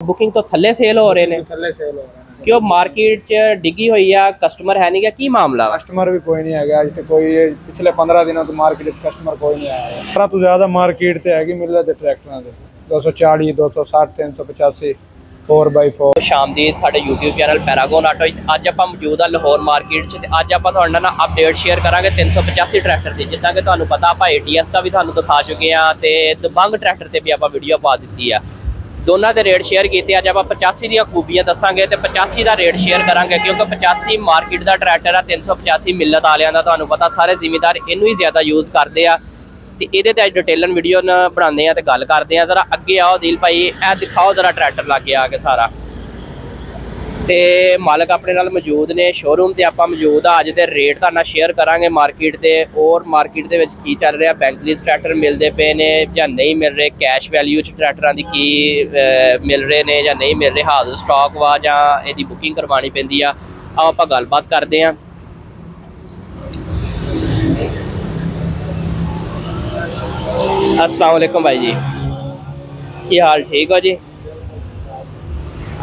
Booking तो थल्ले cell हो रहे हैं, थल्ले सेल हो रहे हैं क्यों मार्केट च डिगी हुई है, कस्टमर है नहीं क्या, की मामला? कस्टमर भी कोई नहीं है अज तो कोई पिछले 15 दिनों तो मार्केट कस्टमर कोई नहीं आया। सारा तो ज्यादा मार्केट से हैगी मिल रहे ट्रैक्टर 240 260 385 4x4। शामदीद साडे यूट्यूब चैनल पैरागोन आटो अज आप मौजूद हाँ लाहौर मार्केट च। अज आप अपडेट शेयर करांगे 385 ट्रैक्टर की। जिदा कि तुहानू पता आप ATS का भी तुहानू दिखा चुके हैं तो दबंग ट्रैक्टर से भी आप वीडियो पा दी है। दोनों के रेट शेयर किए। अज आप 85 दी खूबियां दसांगे तो 85 का रेट शेयर करांगे, क्योंकि 85 मार्केट का ट्रैक्टर है। 385 मिलत वालियां दा तुहानू पता सारे जिमीदार इनू ही ज़्यादा यूज़ करते हैं। तो ये अज डिटेलन वीडियो बनाते हैं तो गल करते हैं। जरा अगे आओ दिल भाई, ए दिखाओ जरा ट्रैक्टर लागे आके सारा। तो मालक अपने नाल मौजूद ने शोरूम से आप मौजूद आ। अज के रेट तुहाडे नाल शेयर करांगे मार्केट के, और मार्केट के की चल रहा, बैंकलीस ट्रैक्टर मिलते पे ने या नहीं मिल रहे, कैश वैल्यू ट्रैक्टर की मिल रहे हैं या नहीं मिल रहे, हाजिर स्टॉक वा जां इहदी बुकिंग करवानी पैंदी आ। आओ आपां गलबात करते हैं। अस्सलाम वालेकुम भाई जी, की हाल ठीक हो जी?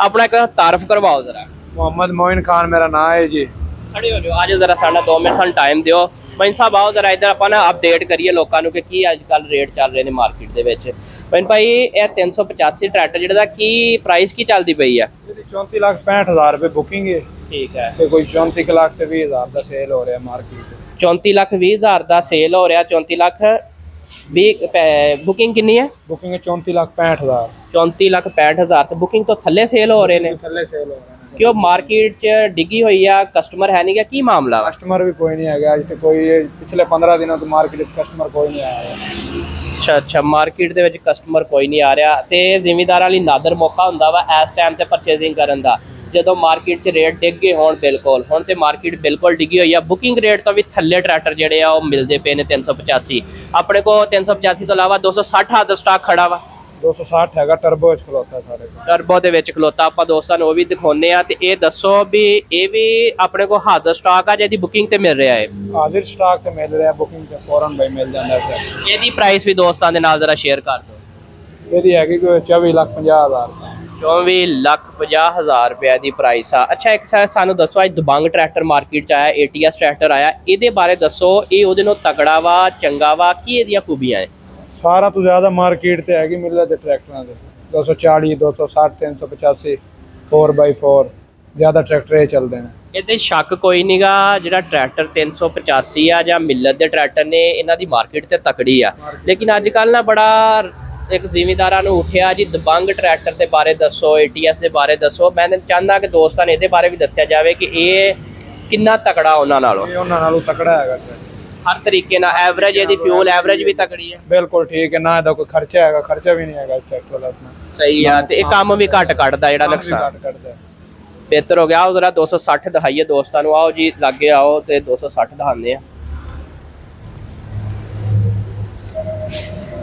अपना एक तारफ करवाओ जरा। मोहम्मद मोइन खान मेरा नाम है जी। खड़े हो जाओ, आज जरा साढ़ा 2 मिनट सानू टाइम दिओ। मोइन साहब आओ जरा इधर, अपन अपडेट करिए लोगों को कि अजकल रेट चल रहे हैं मार्केट के विच। मोइन भाई यह 385 ट्रैक्टर जिहड़ा की प्राइस की चलती पई है? 34,65,000 रुपये बुकिंग है। ठीक है, तो कोई 34,20,000 का सेल हो रहा है मार्केट। 34,20,000 का सेल हो रहा। 34,20,000 बुकिंग कितनी है? बुकिंग है 34,65,000। 34,65,000 तो बुकिंग तो थल्ले सेल हो रहे हैं, थल्ले सेल हो रहे हैं क्यों मार्केट च डिगी हुई है, कस्टमर है नहीं क्या, की मामला? कस्टमर भी कोई नहीं है अज तो कोई पिछले 15 दिनों तो मार्केट कस्टमर कोई नहीं आया। अच्छा, मार्केट के कस्टमर कोई नहीं आ रहा। तो जिमीदार लिए नादर मौका होंदा वा इस टाइम से परचेजिंग करन दा, जो मार्केट च रेट डिग गए होण। बिल्कुल हुण तो मार्केट बिल्कुल डिगी हुई है। बुकिंग रेट तो भी थल्ले ट्रैक्टर जिहड़े आ मिलते पे ने 385। अपने को 385 तो अलावा 260 हाजिर स्टॉक खड़ा वा। 260 है टर्बो खलोता सारे टर्बो दे विच खलोता। आप दोस्तों वो भी दिखाने आ। तो ये दसो भी ये भी अपने को हाजिर स्टॉक आ जिहदी बुकिंग ते मिल रहा है? हाजिर स्टॉक ते मिल रहा है, बुकिंग ते फौरन भाई मिल जांदा है। ਇਹਦੀ प्राइस भी दोस्तों के नाल जरा शेयर कर दो। ਇਹਦੀ ਹੈਗੀ ਕੋਈ 24,50,000। 24,50,000 रुपये की प्राइस आ। अच्छा, एक सानू दसो अज दबंग ट्रैक्टर मार्केट आया, ATS ट्रैक्टर आया, ये बारे दसो, ये उहदे नालों तगड़ा वा, चंगा वा, की इहदियां खूबियां है? सारा तो ज्यादा मार्केट से हैगी मिल रहे ट्रैक्टर 240 260 385 4x4 ज्यादा ट्रैक्टर ये चलते हैं। ये शक कोई नहीं गा, जो ट्रैक्टर 385 आ या मिलत के ट्रैक्टर ने, इन्हों की मार्केट तो तकड़ी आ। लेकिन अजकल ना बड़ा एक जिमीदारा उठिया जी दबंग ट्रैक्टर के बारे दसो, ATS के बारे दसो। मैं चाहता कि दोस्तों ने ये बारे भी दसिया जाए कि ये कितना तकड़ा उन्होंने तकड़ा है हर तरीके ना। एवरेज ये फ्यूल एवरेज भी तकड़ी है, बिल्कुल ठीक है ना। कोई खर्चा है, खर्चा भी नहीं है ट्रैक्टर वाला अपना। सही है। तो एक काम भी घट कटता है, नुकसान बेहतर हो गया। जरा 260 दिखाइए दोस्तों को। आओ जी लागे आओ तो 260 दिखाने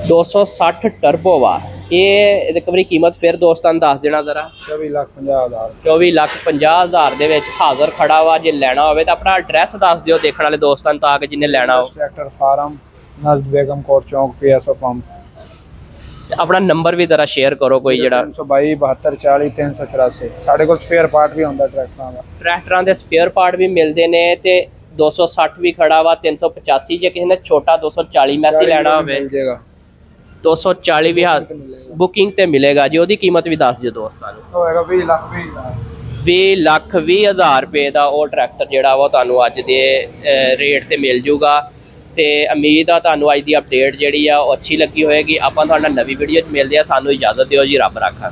260 टर्बो वा। ये रिकवरी कीमत फिर दोस्तों दस देना जरा। 24,50,000। 24,50,000 दे विच हाजिर खड़ा वा। जे लेना हो तो अपना एड्रैस दस दिओ देखने वाले दोस्तों ताकि जिन्हें लेना हो। ट्रैक्टर फार्म नज़द बेगम कोट चौक PSO पंप। अपना नंबर भी जरा शेयर करो कोई जरा। 322 72 40 384। साढ़े को स्पेयर पार्ट भी होंदा ट्रैक्टरां दे स्पेयर पार्ट भी मिलते हैं। तो 260 भी खड़ा वा। 385 जे किसी ने छोटा 240 मैसी लेना हो 240 भी बुकिंग ते मिलेगा जी। उसकी कीमत भी दस जो दोस्तों 20,20,000 रुपये का वो ट्रैक्टर जोड़ा वो तुहानू अज दे रेट ते मिल जूगा। तो उम्मीद आ तुहानू अज दी अपडेट जी अच्छी लगी होएगी। आपां तुहाडे नाल नवी वीडियो मिलते हैं। सानू इजाजत दिओ जी, रब रखा।